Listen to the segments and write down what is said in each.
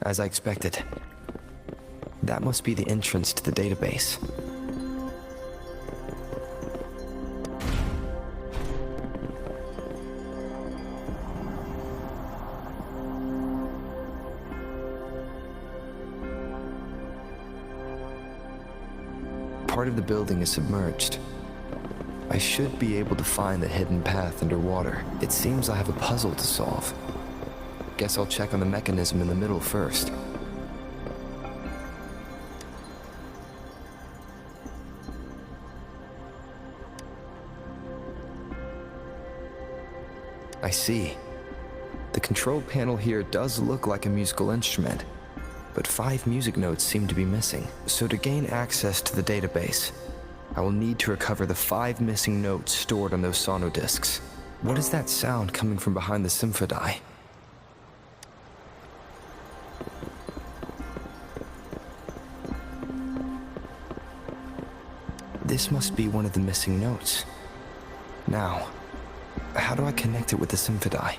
As I expected. That must be the entrance to the database. Part of the building is submerged. I should be able to find the hidden path underwater. It seems I have a puzzle to solve. Guess I'll check on the mechanism in the middle first. I see. The control panel here does look like a musical instrument, but 5 music notes seem to be missing. So to gain access to the database, I will need to recover the 5 missing notes stored on those sonodiscs. What is that sound coming from behind the symphony? This must be one of the missing notes. Now, how do I connect it with the symphony?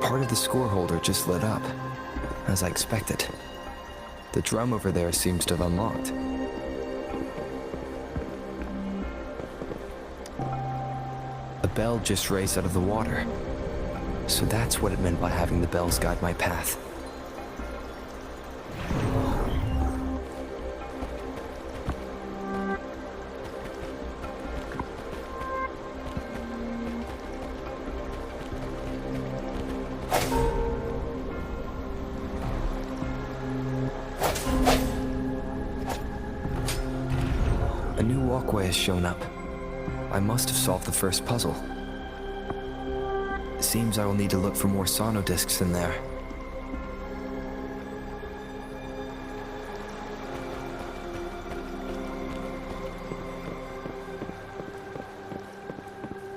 Part of the score holder just lit up, as I expected. The drum over there seems to have unlocked. A bell just raised out of the water. So that's what it meant by having the bells guide my path. A new walkway has shown up. I must have solved the first puzzle. It seems I will need to look for more sonodiscs in there.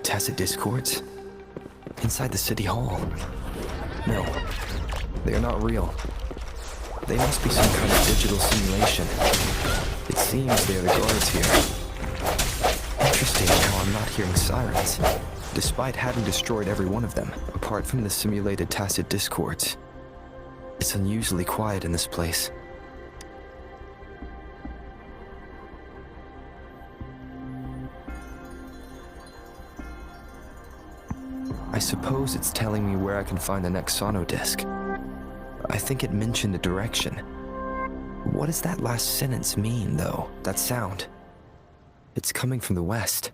Tacit discords? Inside the city hall? No, they are not real. They must be some kind of digital simulation. It seems they are the guards here. Interesting how I'm not hearing sirens, despite having destroyed every one of them, apart from the simulated tacit discords. It's unusually quiet in this place. I suppose it's telling me where I can find the next sonodisc. I think it mentioned a direction. What does that last sentence mean, though? That sound. It's coming from the west.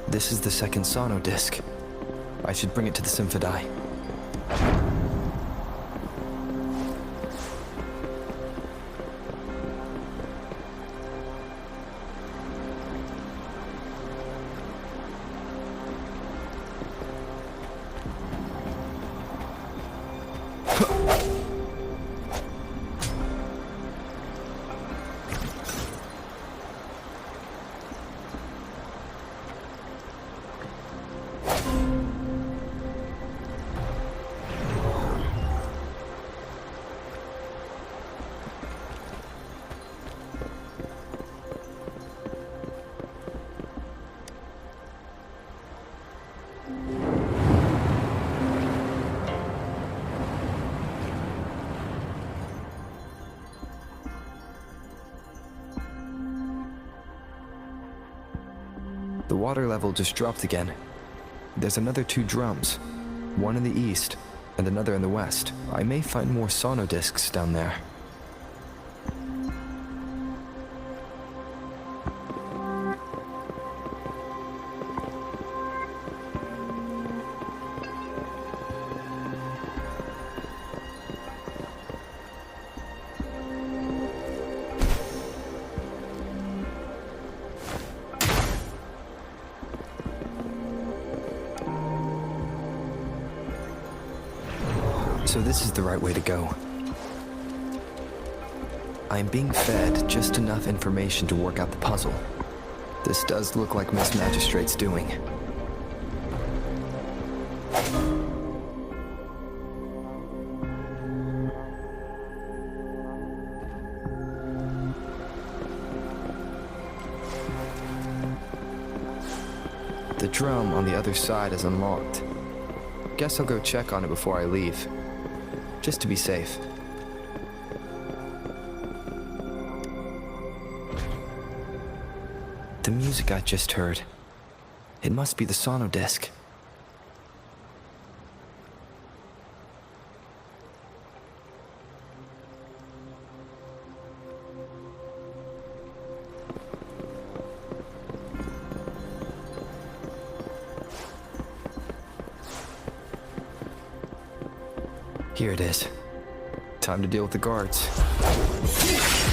This is the second sonodisc. I should bring it to the symphony. The water level just dropped again. There's another 2 drums, one in the east and another in the west. I may find more sonodiscs down there. So this is the right way to go. I'm being fed just enough information to work out the puzzle. This does look like Miss Magistrate's doing. The drum on the other side is unlocked. Guess I'll go check on it before I leave, just to be safe. The music I just heard, it must be the sonodisc. Here it is. Time to deal with the guards.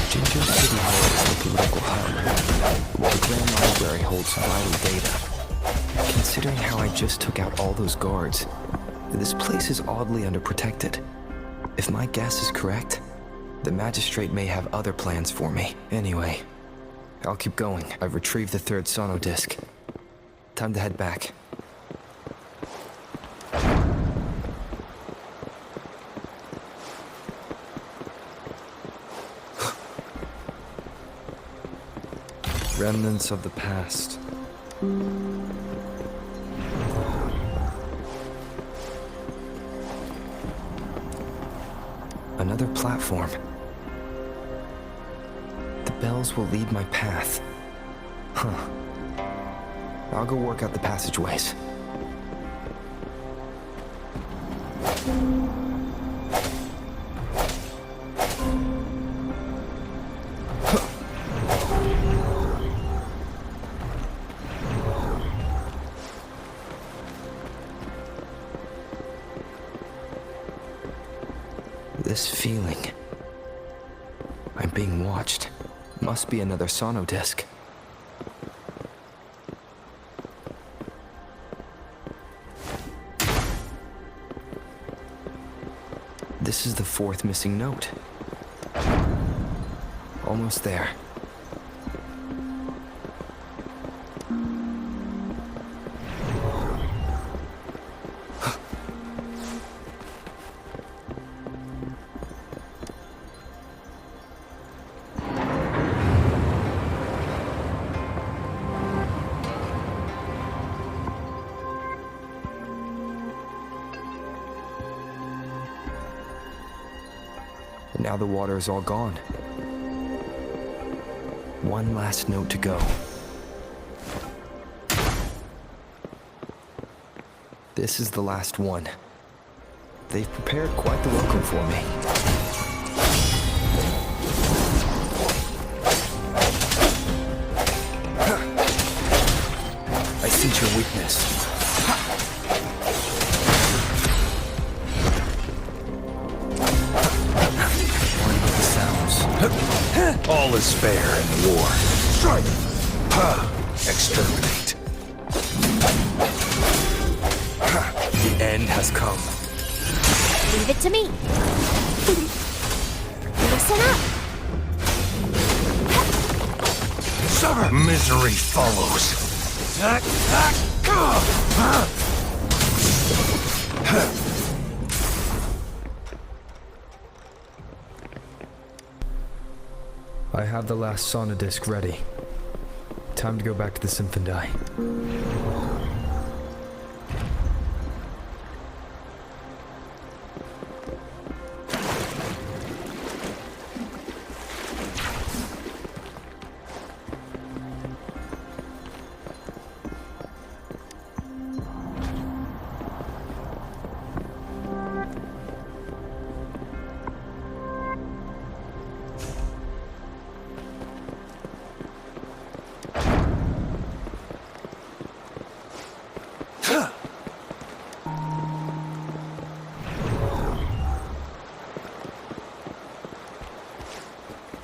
Ginger City Hall is the political hub, while the Grand Library holds vital data. Considering how I just took out all those guards, this place is oddly underprotected. If my guess is correct, the Magistrate may have other plans for me. Anyway, I'll keep going. I've retrieved the third sonodisc. Time to head back. Remnants of the past. Another platform. The bells will lead my path. Huh. I'll go work out the passageways. This feeling. I'm being watched. Must be another sonodisc. This is the fourth missing note. Almost there. Now the water is all gone. One last note to go. This is the last one. They've prepared quite the welcome for me. I sense your weakness. All is fair in war. Strike! Exterminate. The end has come. Leave it to me. Listen up. Summer misery follows. I have the last sonodisc ready. Time to go back to the Symphony.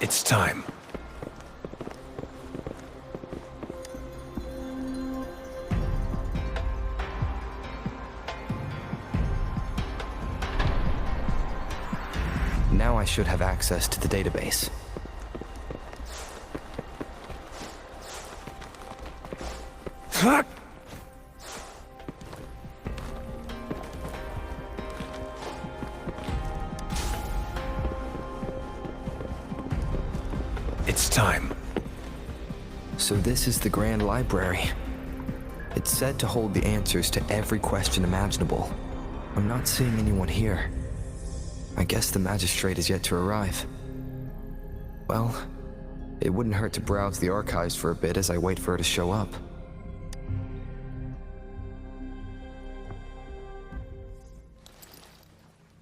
It's time. Now I should have access to the database. It's time. So this is the Grand Library. It's said to hold the answers to every question imaginable. I'm not seeing anyone here. I guess the magistrate is yet to arrive. Well, it wouldn't hurt to browse the archives for a bit as I wait for her to show up.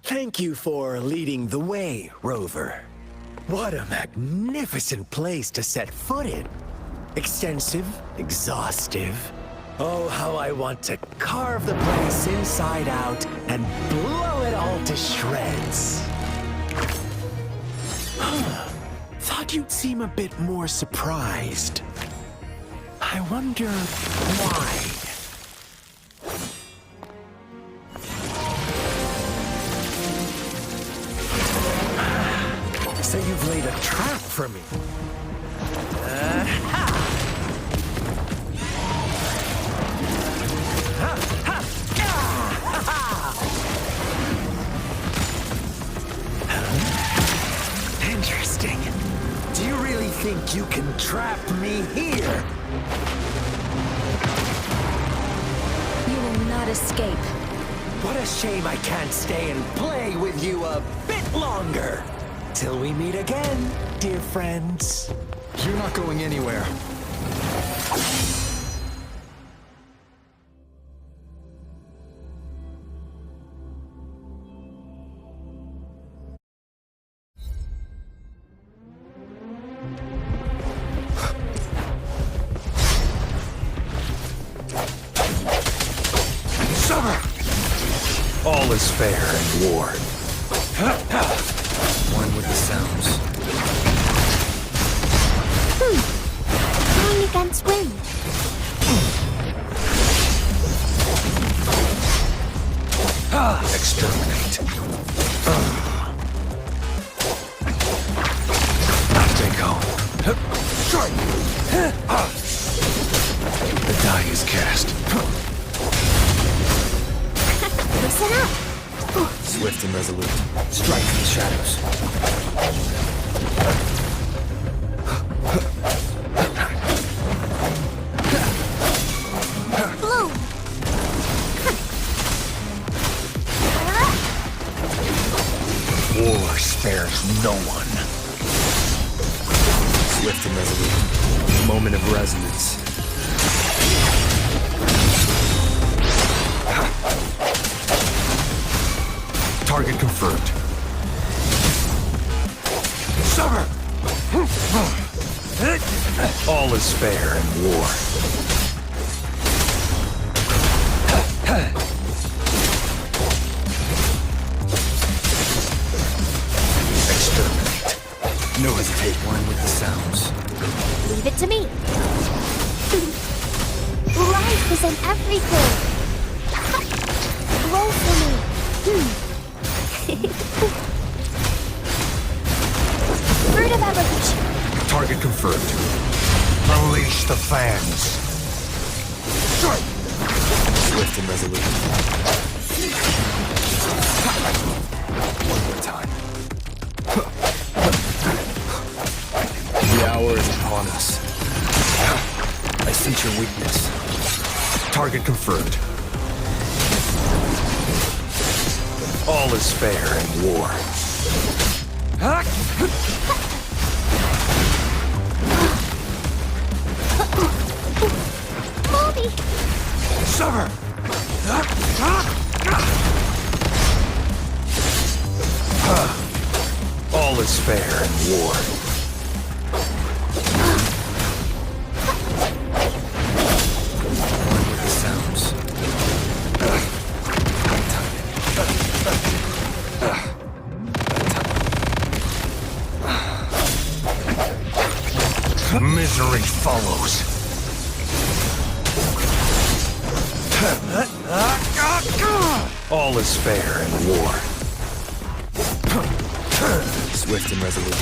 Thank you for leading the way, Rover. What a magnificent place to set foot in. Extensive, exhaustive. Oh, how I want to carve the place inside out and blow it all to shreds. Thought you'd seem a bit more surprised. I wonder why. So you've laid a trap for me. Interesting. Do you really think you can trap me here? You will not escape. What a shame I can't stay and play with you a bit longer. Till we meet again, dear friends. You're not going anywhere. Summer! All is fair in war. One with the sounds. Going against wind. Exterminate. Take home. The die is cast. Listen up. Swift and resolute. Strike from the shadows. Bloom. War spares no one. Swift and resolute. Moment of resonance. Target confirmed. Summer! All is fair in war. Exterminate. No hesitate. One with the sounds. Leave it to me. Life is in everything. Roll for me. Fruit of evolution. Target confirmed. Unleash the fans. Strike! Swift and resolute. One more time. The hour is upon us. I sense your weakness. Target confirmed. All is fair in war. Mommy. Summer! All is fair in war. One with the sounds. Misery follows. All is fair in war. Swift and resolute.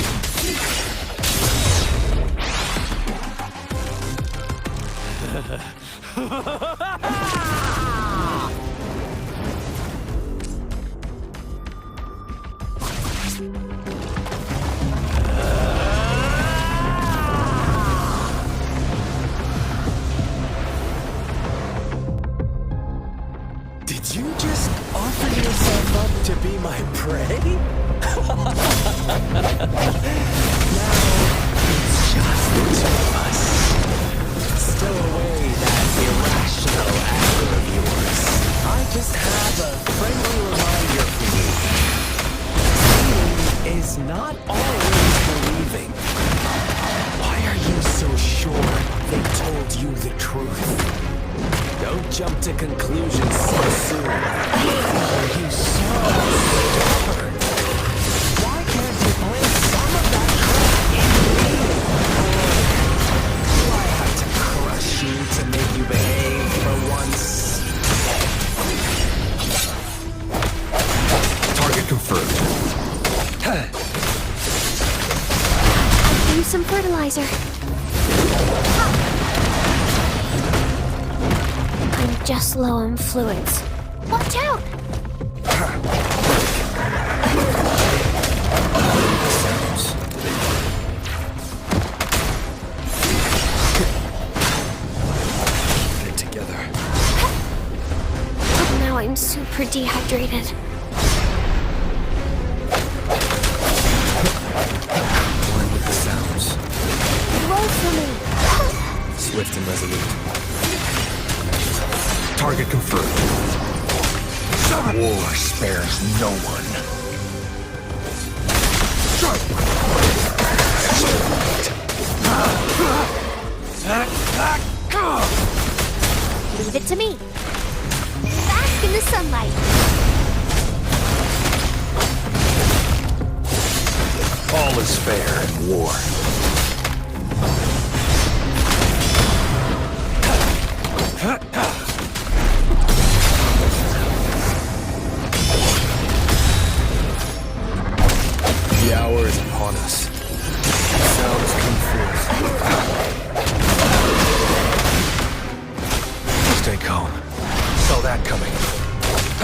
Did you just offer yourself up to be my prey? Now, it's just the two of us. Stow away that irrational anger of yours. I just have a friendly reminder for you. Seeing is not always believing. Why are you so sure they told you the truth? Don't jump to conclusions so soon. Are you so stubborn? Why can't you place some of that crap in me? Do I have to crush you to make you behave for once? Target confirmed. Use some fertilizer. I'm just low on fluids. Watch out! Sounds. Get it together. Now I'm super dehydrated. One with the sounds. Roll for me. Swift and resolute. Target confirmed. War spares no one. Leave it to me. Bask in the sunlight. All is fair in war. The hour is upon us. Sounds come forth. Stay calm. Saw that coming.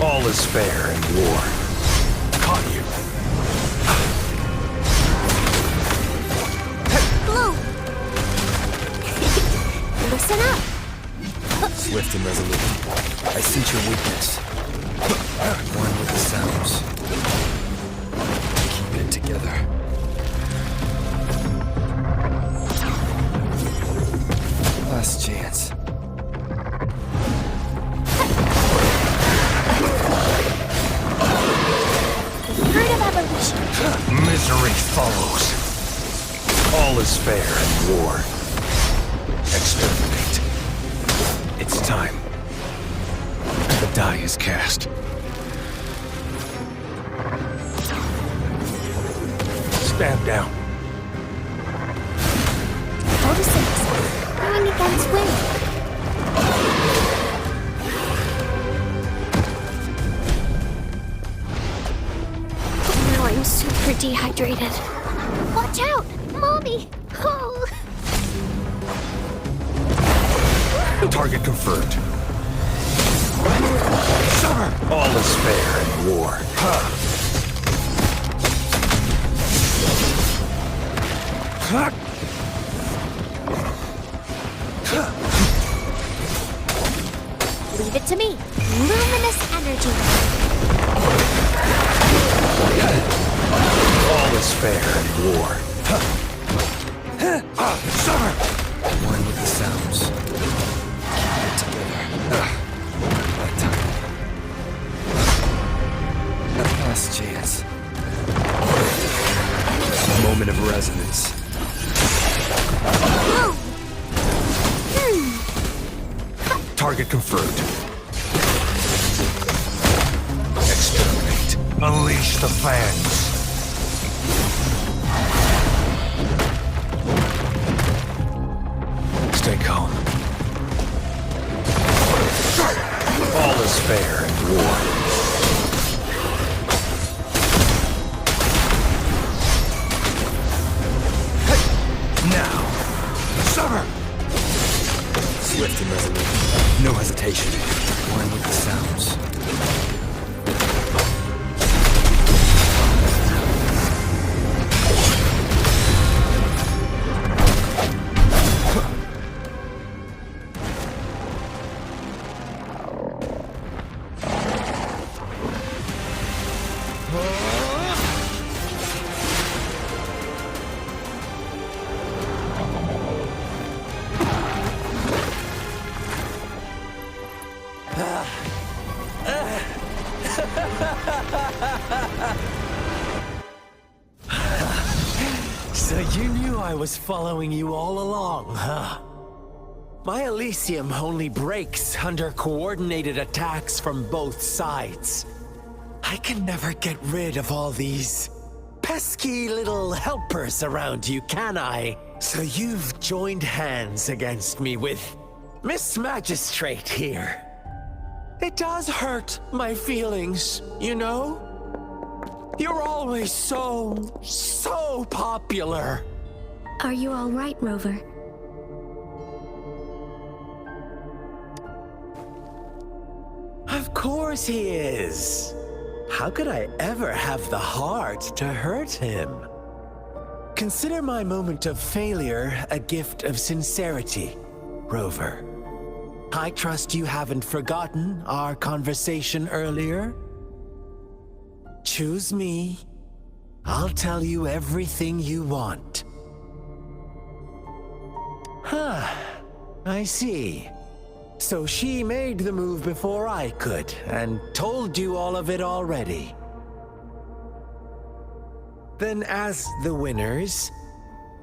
All is fair in war. Caught you. Blue. Listen up. Swift and resolute. I sense your weakness. One with the sounds. Keep it together. Last chance. Fruit of evolution. Misery follows. All is fair in war. Exterminate. It's time. The die is cast. Stand down. Day6. Going against wind. Now I'm super dehydrated. Watch out! Mommy! Oh! Target confirmed. Summer! All is fair in war. Leave it to me. Luminous energy. All is fair in war. Summer! One with the sounds. Keep it together. That time. Last chance. Moment of resonance. Blue. Target confirmed. Exterminate. Unleash the fangs. Stay calm. All is fair in war. Now. Summer! Swift and resolute. So you knew I was following you all along, huh? My Elysium only breaks under coordinated attacks from both sides. I can never get rid of all these pesky little helpers around you, can I? So you've joined hands against me with Miss Magistrate here. It does hurt my feelings, you know? You're always so popular. Are you all right, Rover? Of course he is. How could I ever have the heart to hurt him? Consider my moment of failure a gift of sincerity, Rover. I trust you haven't forgotten our conversation earlier. Choose me. I'll tell you everything you want. Huh. I see. So she made the move before I could, and told you all of it already. Then as the winners,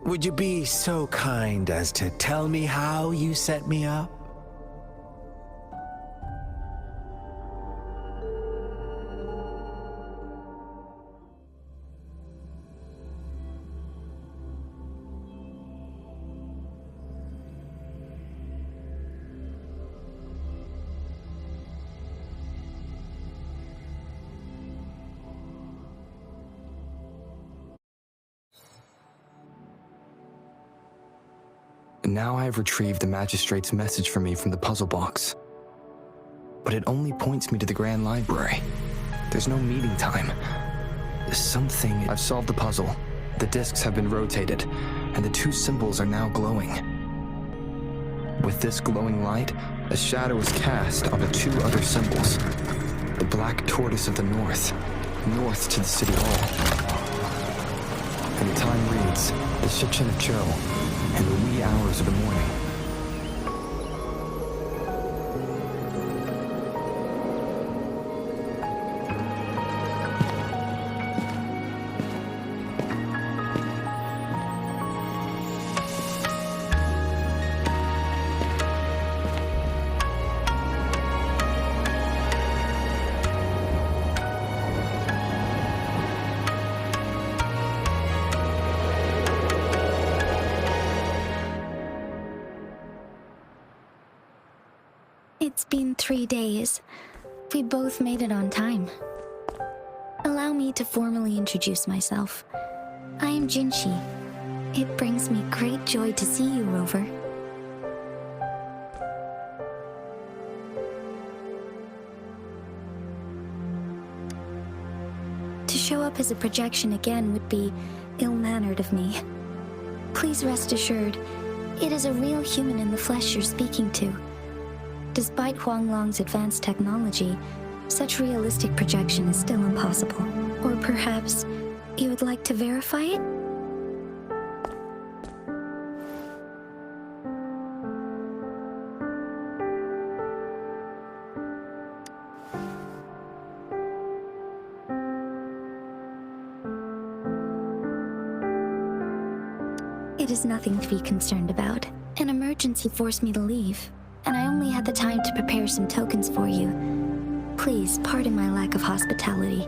would you be so kind as to tell me how you set me up? Now I have retrieved the magistrate's message for me from the puzzle box. But it only points me to the Grand Library. There's no meeting time. I've solved the puzzle. The discs have been rotated, and the two symbols are now glowing. With this glowing light, a shadow is cast onto two other symbols. The black tortoise of the north to the city hall. And the time reads, the Shikshin of Cho, in the wee hours of the morning. It's been 3 days. We both made it on time. Allow me to formally introduce myself. I am Jinshi. It brings me great joy to see you, Rover. To show up as a projection again would be ill-mannered of me. Please rest assured, it is a real human in the flesh you're speaking to. Despite Huanglong's advanced technology, such realistic projection is still impossible. Or perhaps you would like to verify it? It is nothing to be concerned about. An emergency forced me to leave, and I only had the time to prepare some tokens for you. Please pardon my lack of hospitality.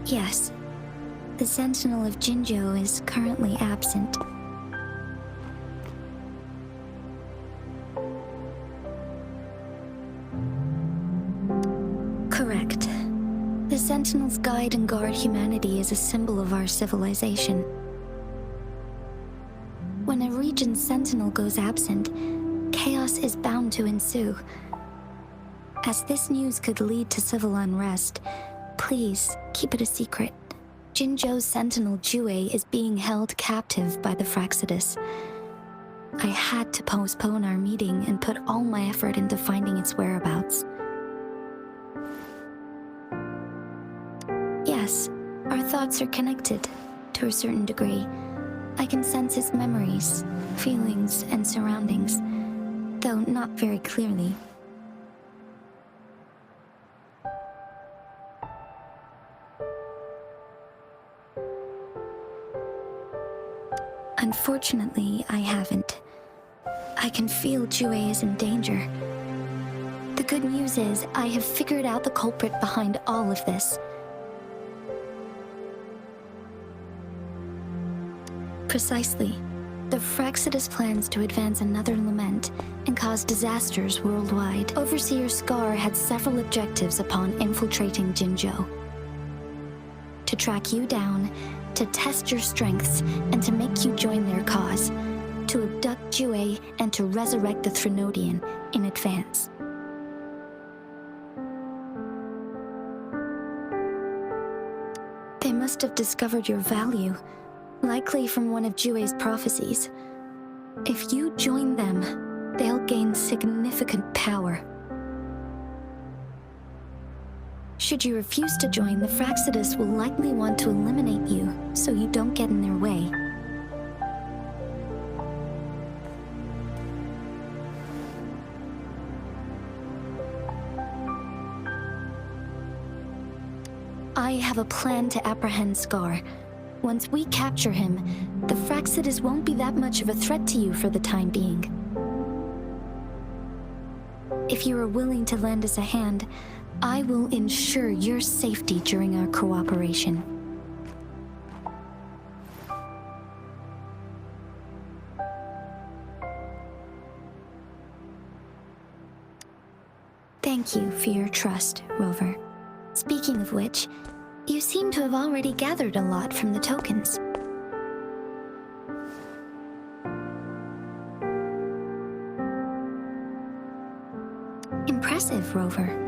Yes, the Sentinel of Jinzhou is currently absent. Correct. The Sentinels guide and guard humanity as a symbol of our civilization. When a region's sentinel goes absent, chaos is bound to ensue. As this news could lead to civil unrest, please keep it a secret. Jinzhou's sentinel Jue is being held captive by the Fraxidus. I had to postpone our meeting and put all my effort into finding its whereabouts. Yes, our thoughts are connected, to a certain degree. I can sense his memories, feelings, and surroundings, though not very clearly. Unfortunately, I haven't. I can feel Jue is in danger. The good news is, I have figured out the culprit behind all of this. Precisely. The Fraxidus plans to advance another lament and cause disasters worldwide. Overseer Scar had several objectives upon infiltrating Jinzhou. To track you down, to test your strengths, and to make you join their cause. To abduct Jue and to resurrect the Threnodian in advance. They must have discovered your value, likely from one of Jue's prophecies. If you join them, they'll gain significant power. Should you refuse to join, the Fraxidus will likely want to eliminate you, so you don't get in their way. I have a plan to apprehend Scar. Once we capture him, the Fraxidus won't be that much of a threat to you for the time being. If you are willing to lend us a hand, I will ensure your safety during our cooperation. Thank you for your trust, Rover. Speaking of which, you seem to have already gathered a lot from the tokens. Impressive, Rover.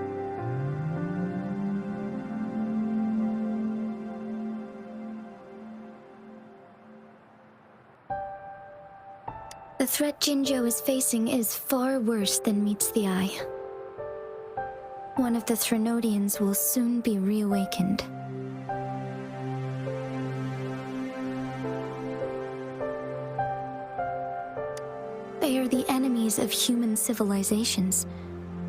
The threat Jinzhou is facing is far worse than meets the eye. One of the Threnodians will soon be reawakened. They are the enemies of human civilizations,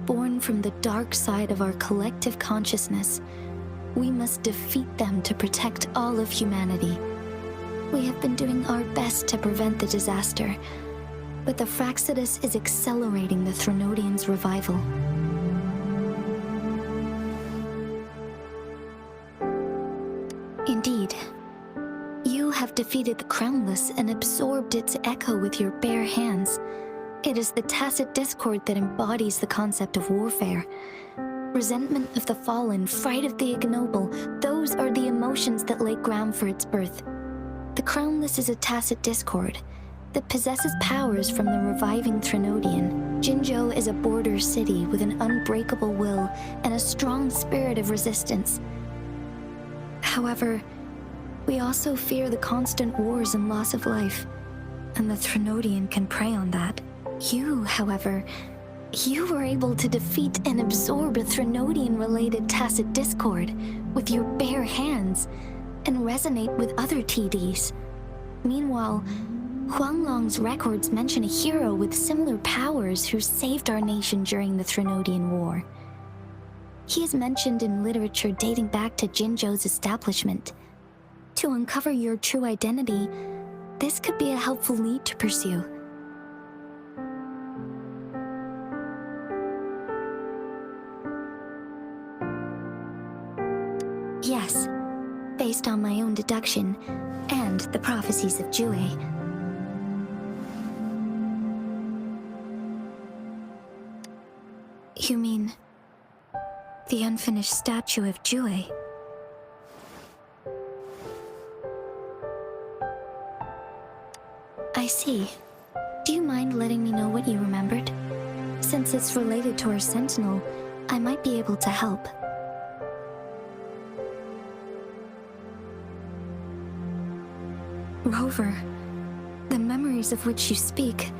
born from the dark side of our collective consciousness. We must defeat them to protect all of humanity. We have been doing our best to prevent the disaster, but the Fraxidus is accelerating the Threnodians' revival. Indeed. You have defeated the Crownless and absorbed its echo with your bare hands. It is the tacit discord that embodies the concept of warfare. Resentment of the fallen, fright of the ignoble, those are the emotions that lay ground for its birth. The Crownless is a tacit discord that possesses powers from the reviving Threnodian. Jinzhou is a border city with an unbreakable will and a strong spirit of resistance. However, we also fear the constant wars and loss of life, and the Threnodian can prey on that. You, however, you were able to defeat and absorb a Threnodian-related tacit discord with your bare hands and resonate with other TDs. Meanwhile, Huanglong's records mention a hero with similar powers who saved our nation during the Threnodian War. He is mentioned in literature dating back to Jinzhou's establishment. To uncover your true identity, this could be a helpful lead to pursue. Yes, based on my own deduction and the prophecies of Jue. You mean the unfinished statue of Jue? I see. Do you mind letting me know what you remembered? Since it's related to our sentinel, I might be able to help. Rover, the memories of which you speak.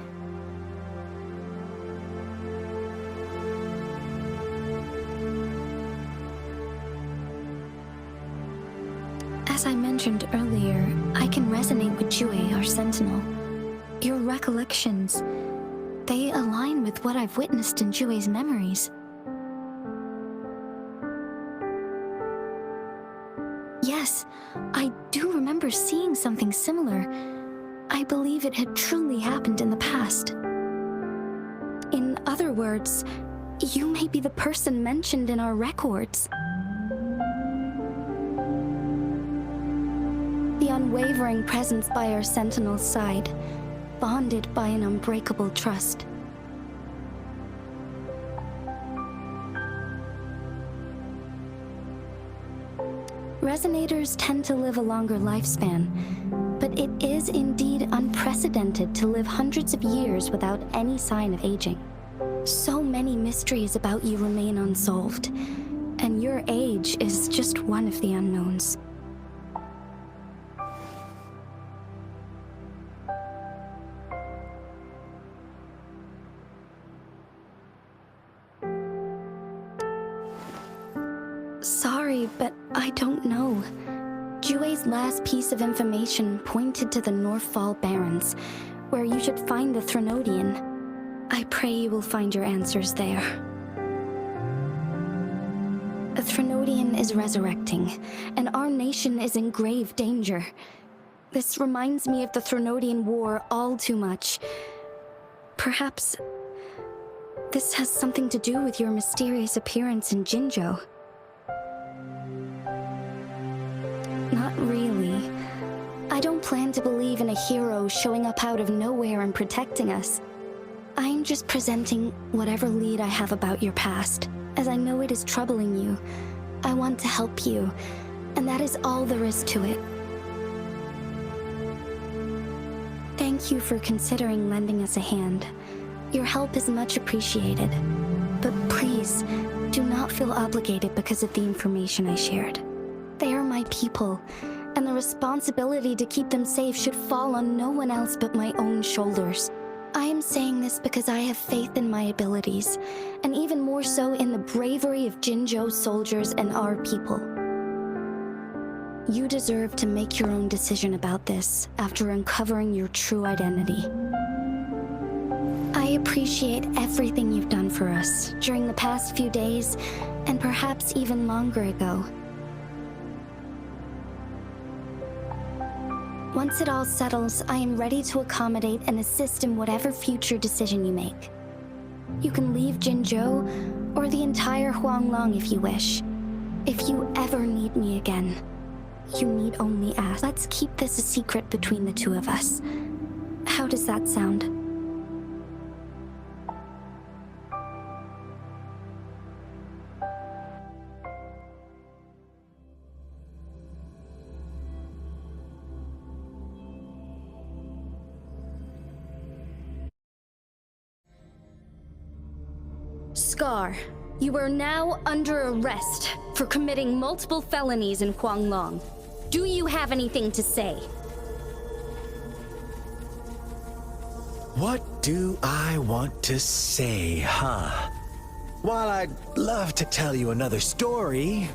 As I mentioned earlier, I can resonate with Jue, our sentinel. Your recollections, they align with what I've witnessed in Jue's memories. Yes, I do remember seeing something similar. I believe it had truly happened in the past. In other words, you may be the person mentioned in our records. The unwavering presence by our Sentinel's side, bonded by an unbreakable trust. Resonators tend to live a longer lifespan, but it is indeed unprecedented to live hundreds of years without any sign of aging. So many mysteries about you remain unsolved, and your age is just one of the unknowns. Sorry, but I don't know. Jue's last piece of information pointed to the Northfall Barrens, where you should find the Threnodian. I pray you will find your answers there. A Threnodian is resurrecting, and our nation is in grave danger. This reminds me of the Threnodian War all too much. Perhaps this has something to do with your mysterious appearance in Jinzhou. Not really. I don't plan to believe in a hero showing up out of nowhere and protecting us. I'm just presenting whatever lead I have about your past, as I know it is troubling you. I want to help you, and that is all there is to it. Thank you for considering lending us a hand. Your help is much appreciated. But please, do not feel obligated because of the information I shared. They are my people, and the responsibility to keep them safe should fall on no one else but my own shoulders. I am saying this because I have faith in my abilities, and even more so in the bravery of Jinzhou soldiers and our people. You deserve to make your own decision about this after uncovering your true identity. I appreciate everything you've done for us during the past few days, and perhaps even longer ago. Once it all settles, I am ready to accommodate and assist in whatever future decision you make. You can leave Jinzhou, or the entire Huanglong if you wish. If you ever need me again, you need only ask. Let's keep this a secret between the two of us. How does that sound? Scar, you are now under arrest for committing multiple felonies in Huanglong. Do you have anything to say? What do I want to say, huh? While I'd love to tell you another story,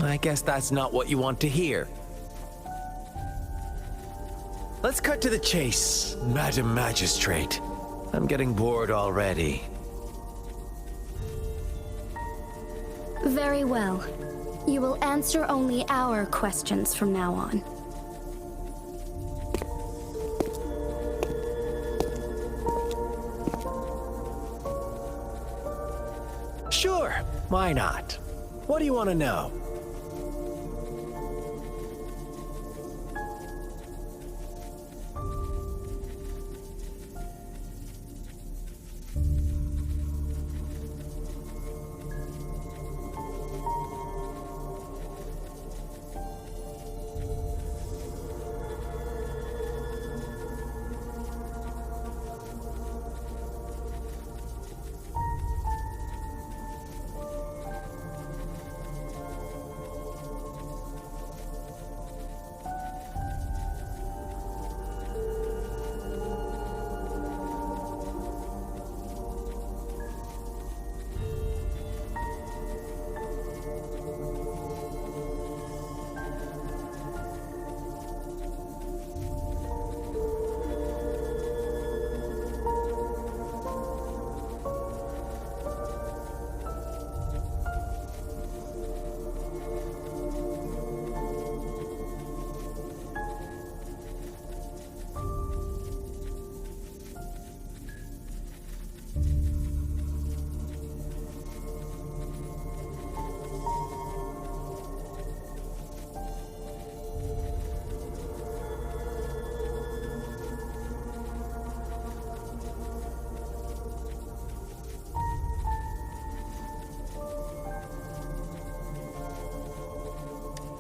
I guess that's not what you want to hear. Let's cut to the chase, Madam Magistrate. I'm getting bored already. Very well. You will answer only our questions from now on. Sure, why not? What do you want to know?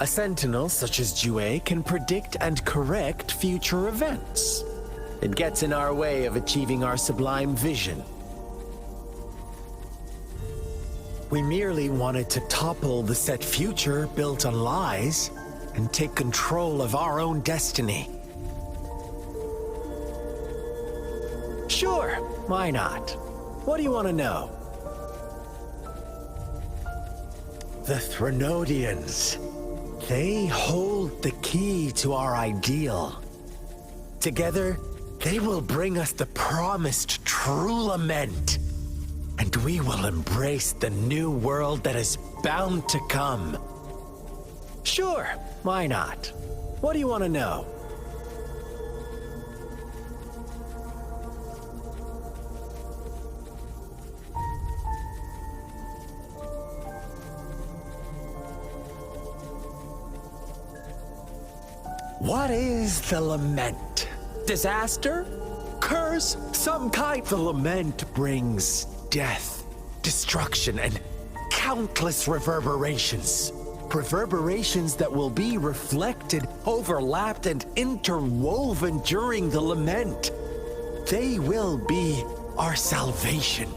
A sentinel such as Jue can predict and correct future events. It gets in our way of achieving our sublime vision. We merely wanted to topple the set future built on lies and take control of our own destiny. Sure, why not? What do you want to know? The Threnodians. They hold the key to our ideal. Together, they will bring us the promised true lament. And we will embrace the new world that is bound to come. Sure, why not? What do you want to know? What is the lament? Disaster? Curse? Some kind. The lament brings death, destruction, and countless reverberations. Reverberations that will be reflected, overlapped, and interwoven during the lament. They will be our salvation.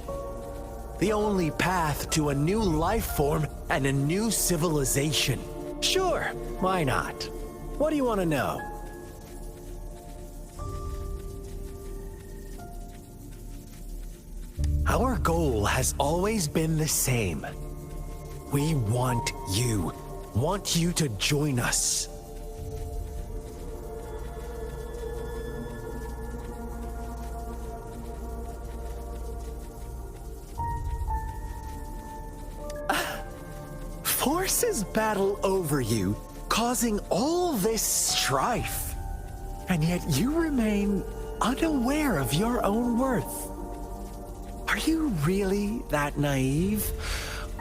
The only path to a new life form and a new civilization. Sure, why not? What do you want to know? Our goal has always been the same. We want you to join us. Forces battle over you, causing all this strife. And yet you remain unaware of your own worth. Are you really that naive?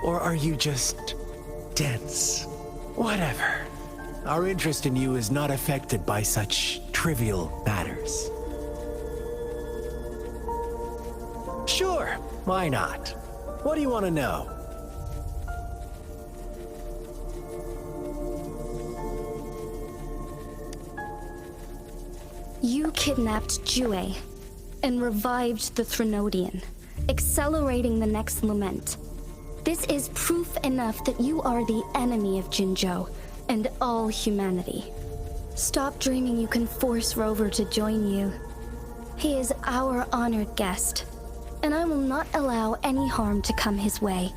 Or are you just dense? Whatever. Our interest in you is not affected by such trivial matters. Sure, why not? What do you want to know? You kidnapped Jue and revived the Threnodian, accelerating the next lament. This is proof enough that you are the enemy of Jinzhou and all humanity. Stop dreaming you can force Rover to join you. He is our honored guest, and I will not allow any harm to come his way.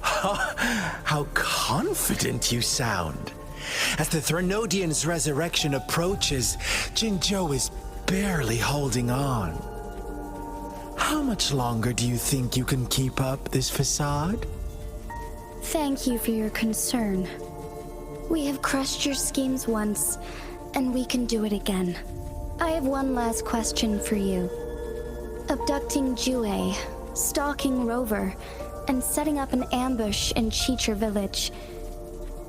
How confident you sound. As the Threnodian's resurrection approaches, Jinzhou is barely holding on. How much longer do you think you can keep up this facade? Thank you for your concern. We have crushed your schemes once, and we can do it again. I have one last question for you. Abducting Jue, stalking Rover, and setting up an ambush in Cheecher Village.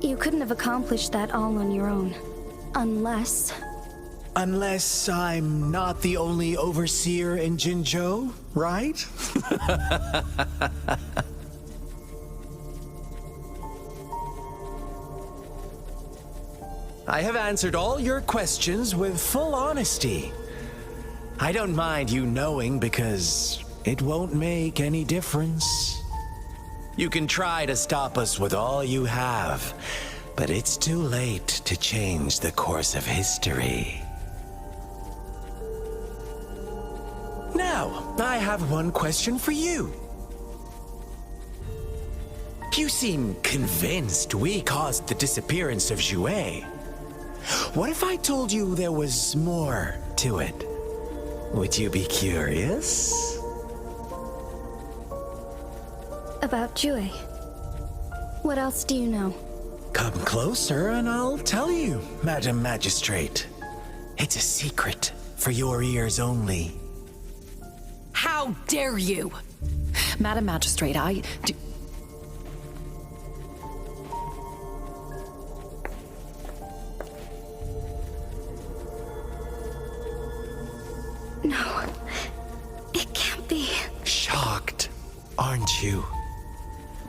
You couldn't have accomplished that all on your own. Unless I'm not the only overseer in Jinzhou, right? I have answered all your questions with full honesty. I don't mind you knowing because it won't make any difference. You can try to stop us with all you have, but it's too late to change the course of history. Now, I have one question for you. You seem convinced we caused the disappearance of Jue. What if I told you there was more to it? Would you be curious? about Jue. What else do you know? Come closer and I'll tell you, Madam Magistrate. It's a secret for your ears only. How dare you! Madam Magistrate, I do... No, it can't be. Shocked, aren't you?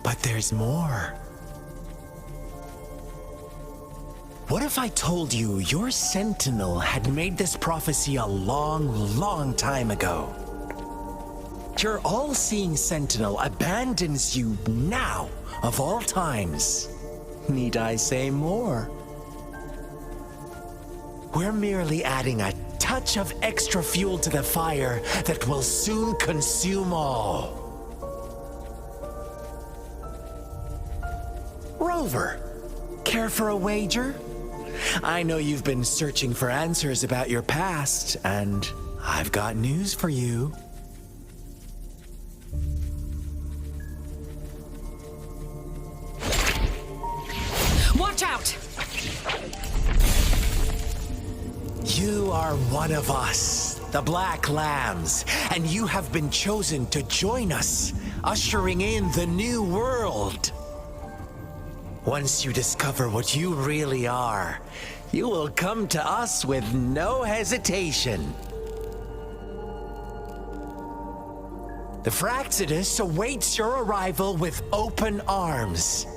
But there's more. if I told you your sentinel had made this prophecy a long, long time ago? Your all-seeing sentinel abandons you now, of all times. Need I say more? We're merely adding a touch of extra fuel to the fire that will soon consume all. Rover, care for a wager? I know you've been searching for answers about your past, and I've got news for you. Watch out! You are one of us, the Black Lambs, and you have been chosen to join us, ushering in the new world. Once you discover what you really are, you will come to us with no hesitation. The Fraxidus awaits your arrival with open arms,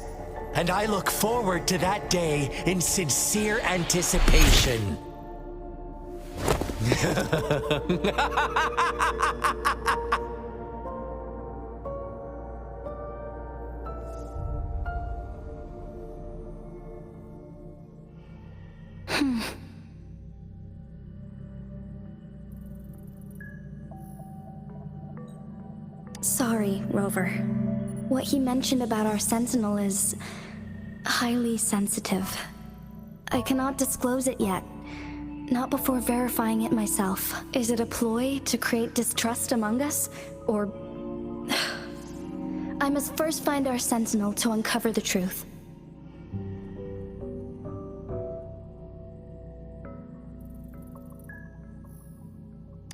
and I look forward to that day in sincere anticipation. Sorry, Rover. What he mentioned about our sentinel is highly sensitive. I cannot disclose it yet. Not before verifying it myself. Is it a ploy to create distrust among us? Or... I must first find our sentinel to uncover the truth.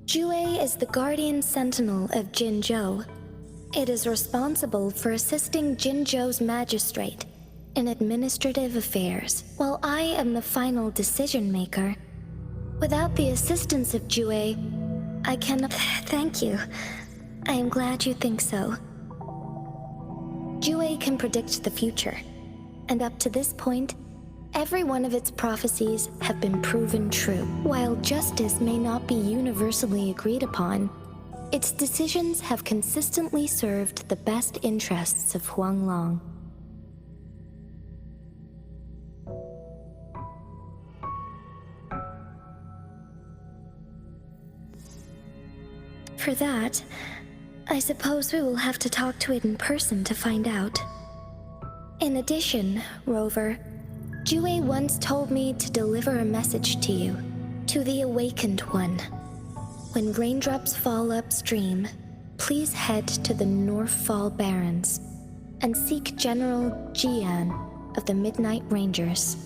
Jue is the guardian sentinel of Jinzhou. It is responsible for assisting Jinzhou's magistrate in administrative affairs, while I am the final decision maker. Without the assistance of Jue, I cannot... Thank you. I am glad you think so. Jue can predict the future, and up to this point, every one of its prophecies have been proven true. While justice may not be universally agreed upon, its decisions have consistently served the best interests of Huanglong. For that, I suppose we will have to talk to it in person to find out. In addition, Rover, Jue once told me to deliver a message to you, to the Awakened One. When raindrops fall upstream, please head to the Northfall Barrens and seek General Jian of the Midnight Rangers.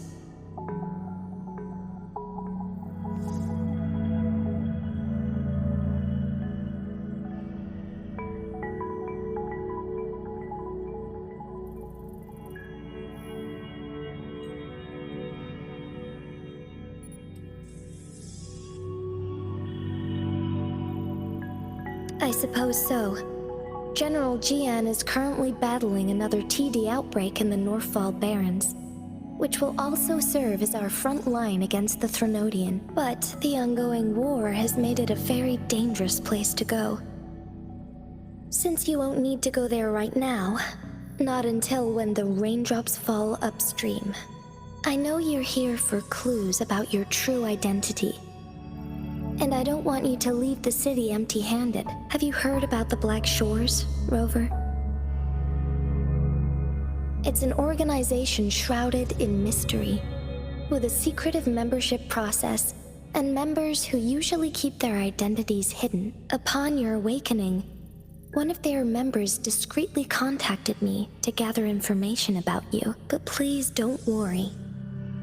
I suppose so. General Jian is currently battling another TD outbreak in the Northfall Barrens, which will also serve as our front line against the Threnodian. But the ongoing war has made it a very dangerous place to go. Since you won't need to go there right now, not until when the raindrops fall upstream. I know you're here for clues about your true identity. And I don't want you to leave the city empty-handed. Have you heard about the Black Shores, Rover? It's an organization shrouded in mystery, with a secretive membership process, and members who usually keep their identities hidden. Upon your awakening, one of their members discreetly contacted me to gather information about you. But please don't worry.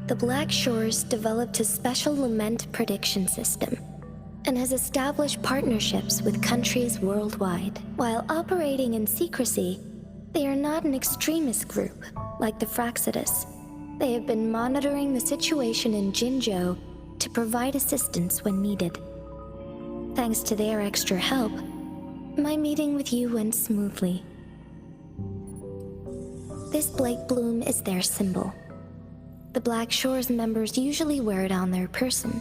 The Black Shores developed a special lament prediction system and has established partnerships with countries worldwide. While operating in secrecy, they are not an extremist group like the Fraxidus. They have been monitoring the situation in Jinzhou to provide assistance when needed. Thanks to their extra help, my meeting with you went smoothly. This Blake Bloom is their symbol. The Black Shores members usually wear it on their person.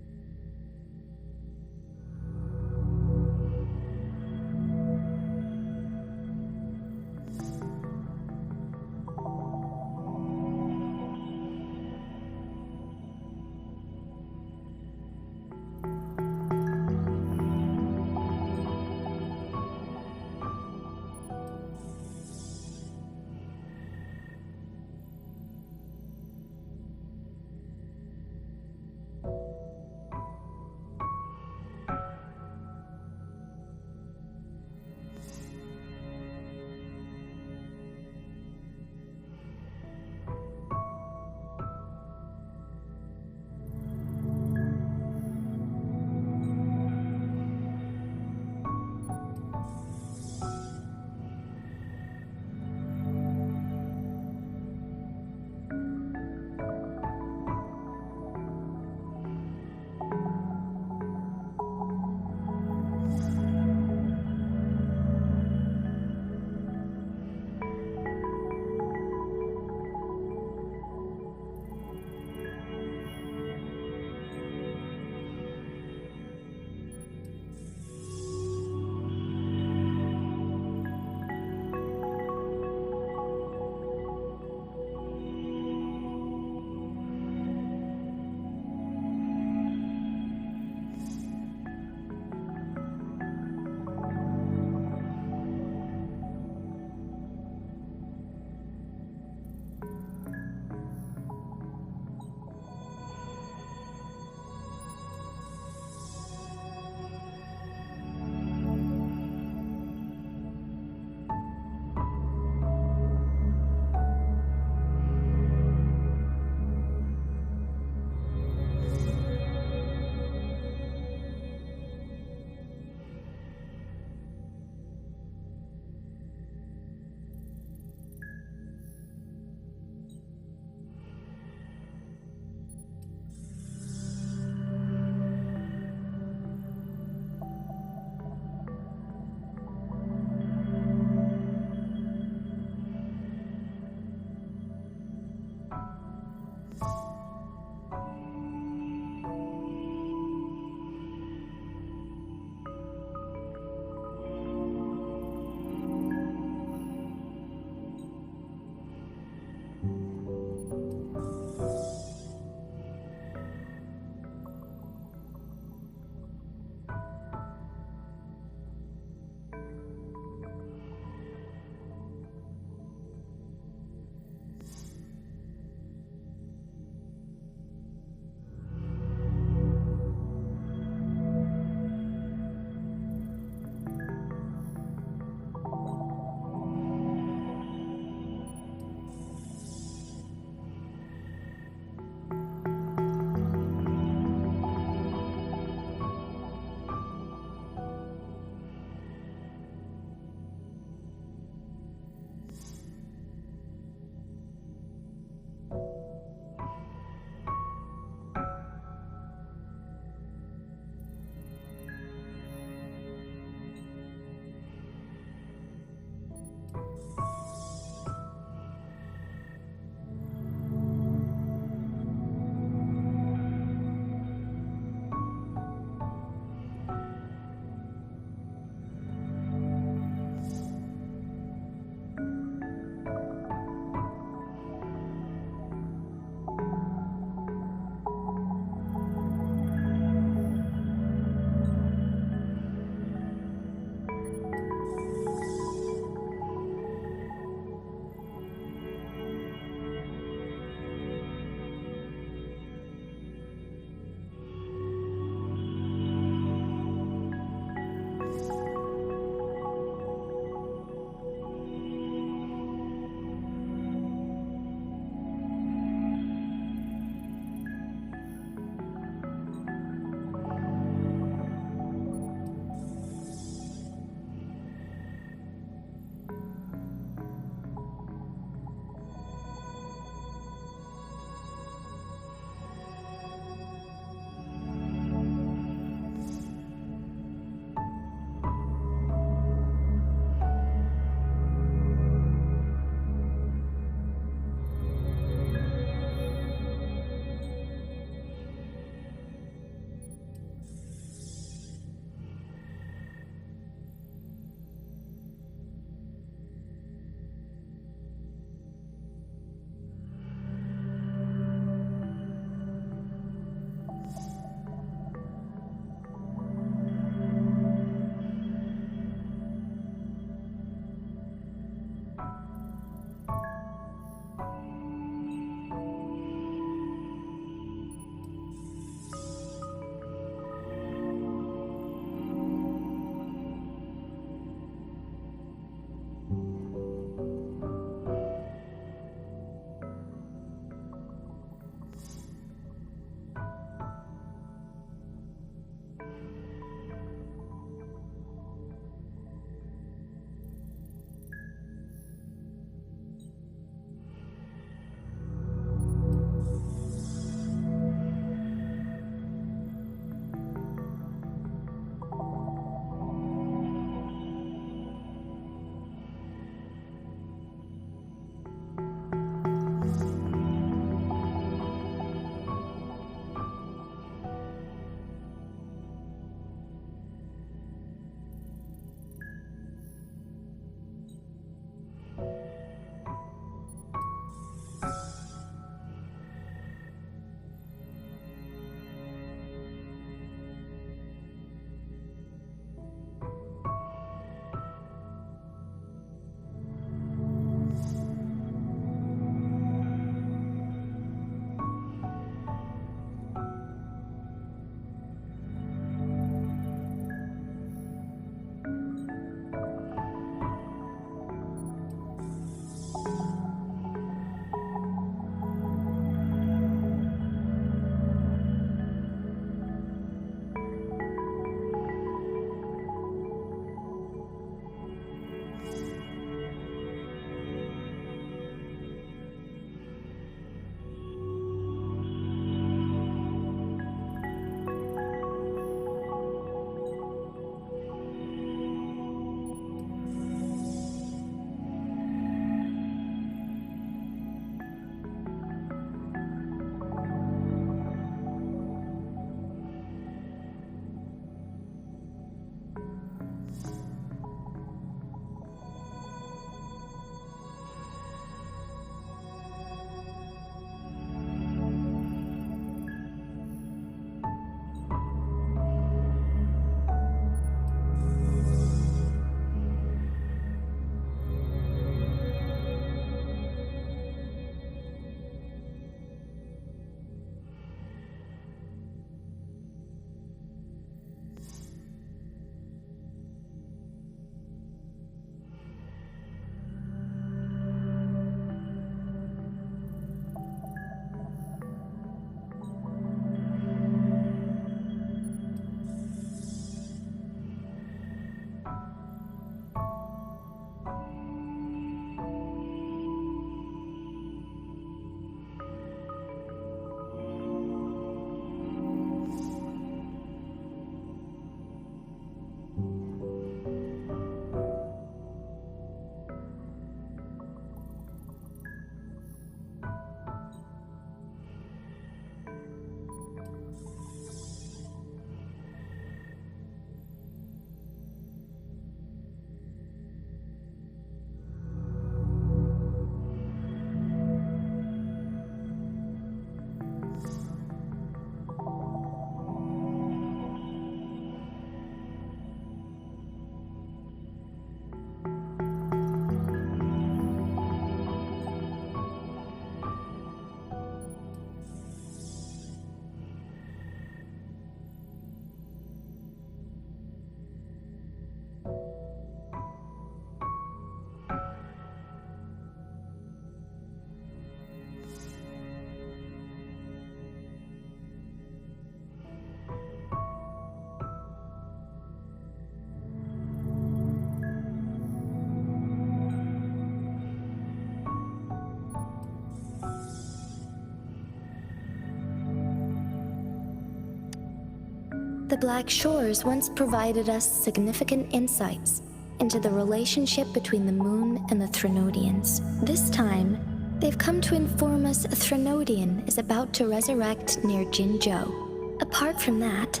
The Black Shores once provided us significant insights into the relationship between the moon and the Threnodians. This time, they've come to inform us a Threnodian is about to resurrect near Jinzhou. Apart from that,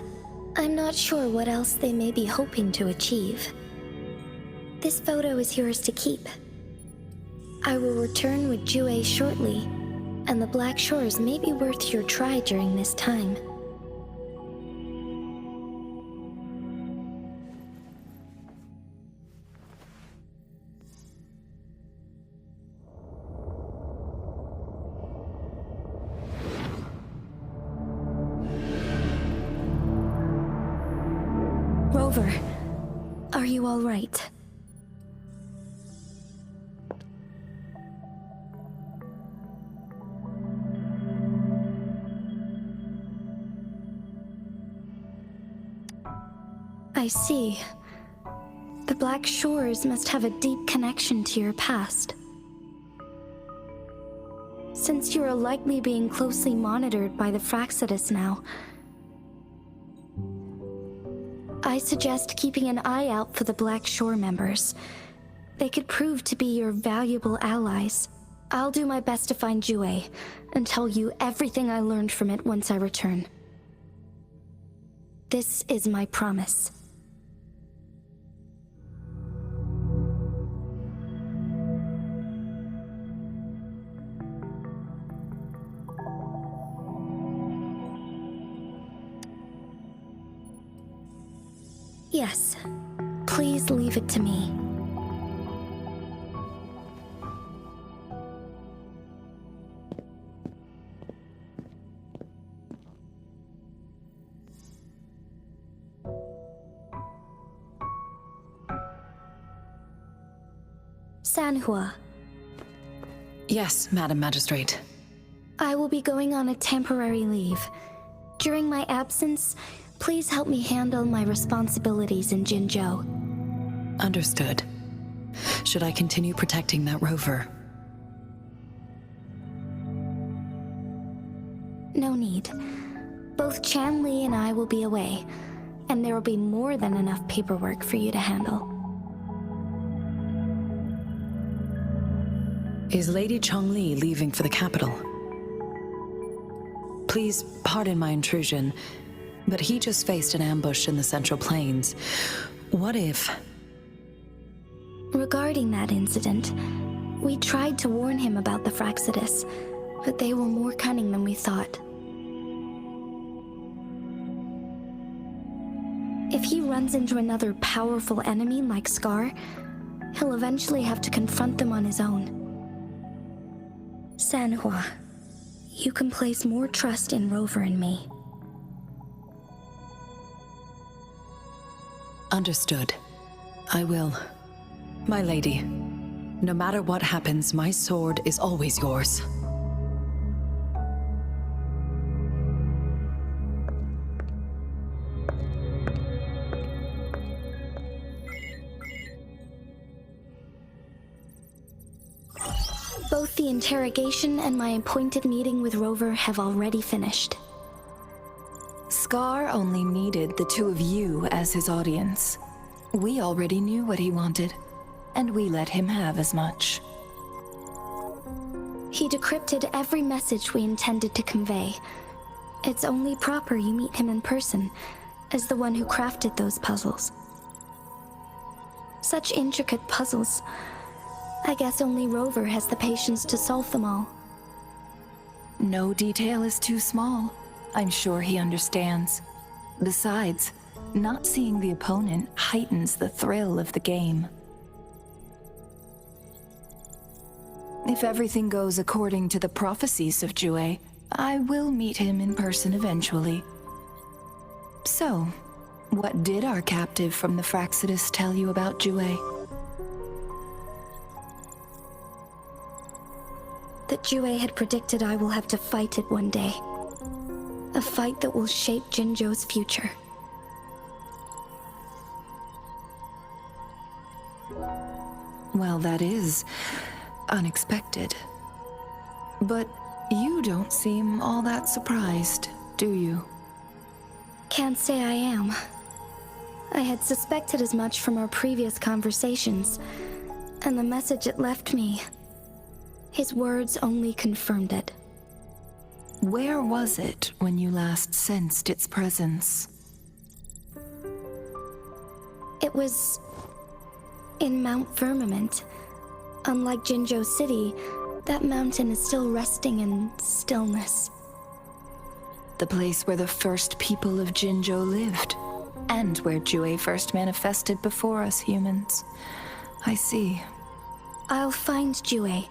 I'm not sure what else they may be hoping to achieve. This photo is yours to keep. I will return with Jue shortly, and the Black Shores may be worth your try during this time. Rover, are you all right? I see. The Black Shores must have a deep connection to your past. Since you are likely being closely monitored by the Fraxidus now, I suggest keeping an eye out for the Black Shore members. They could prove to be your valuable allies. I'll do my best to find Jue and tell you everything I learned from it once I return. This is my promise. Yes, please leave it to me. Sanhua. Yes, Madam Magistrate. I will be going on a temporary leave. During my absence, please help me handle my responsibilities in Jinzhou. Understood. Should I continue protecting that rover? No need. Both Chanli and I will be away, and there will be more than enough paperwork for you to handle. Is Lady Chongli leaving for the capital? Please pardon my intrusion, but he just faced an ambush in the Central Plains. What if... Regarding that incident, we tried to warn him about the Fraxidus, but they were more cunning than we thought. If he runs into another powerful enemy like Scar, he'll eventually have to confront them on his own. Sanhua, you can place more trust in Rover and me. Understood. I will. My lady, no matter what happens, my sword is always yours. Both the interrogation and my appointed meeting with Rover have already finished. Scar only needed the two of you as his audience. We already knew what he wanted, and we let him have as much. He decrypted every message we intended to convey. It's only proper you meet him in person, as the one who crafted those puzzles. Such intricate puzzles. I guess only Rover has the patience to solve them all. No detail is too small. I'm sure he understands. Besides, not seeing the opponent heightens the thrill of the game. If everything goes according to the prophecies of Jue, I will meet him in person eventually. So, what did our captive from the Fraxidus tell you about Jue? That Jue had predicted I will have to fight it one day. A fight that will shape Jinzhou's future. Well, that is unexpected. But you don't seem all that surprised, do you? Can't say I am. I had suspected as much from our previous conversations, and the message it left me, his words only confirmed it. Where was it when you last sensed its presence? It was in Mount Firmament. Unlike Jinzhou City, that mountain is still resting in stillness. The place where the first people of Jinzhou lived, and where Jue first manifested before us humans. I see. I'll find Jue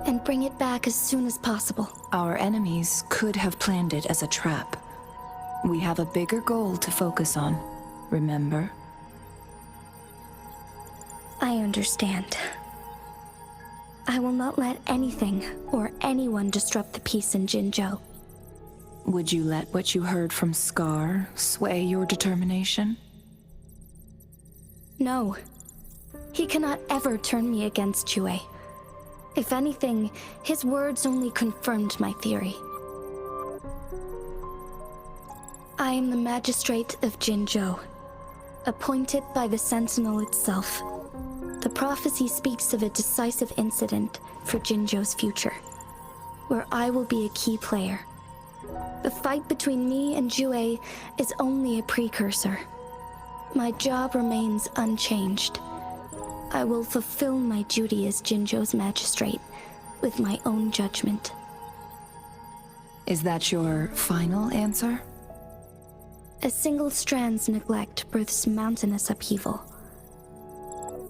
and bring it back as soon as possible. Our enemies could have planned it as a trap. We have a bigger goal to focus on, remember? I understand. I will not let anything or anyone disrupt the peace in Jinzhou. Would you let what you heard from Scar sway your determination? No. He cannot ever turn me against Jue. If anything, his words only confirmed my theory. I am the magistrate of Jinzhou, appointed by the Sentinel itself. The prophecy speaks of a decisive incident for Jinzhou's future, where I will be a key player. The fight between me and Jue is only a precursor. My job remains unchanged. I will fulfill my duty as Jinzhou's magistrate with my own judgment. Is that your final answer? A single strand's neglect births mountainous upheaval.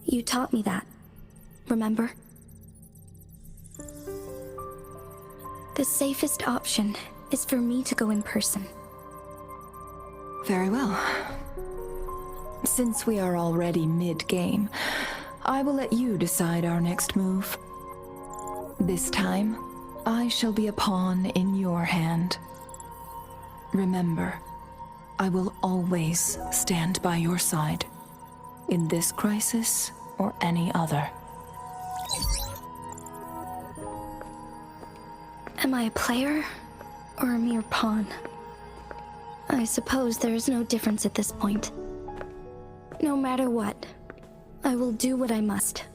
You taught me that, remember? The safest option is for me to go in person. Very well. Since we are already mid-game, I will let you decide our next move. This time, I shall be a pawn in your hand. Remember, I will always stand by your side, in this crisis or any other. Am I a player or a mere pawn? I suppose there is no difference at this point. No matter what, I will do what I must.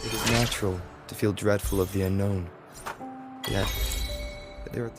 It is natural to feel dreadful of the unknown. Yet, there are...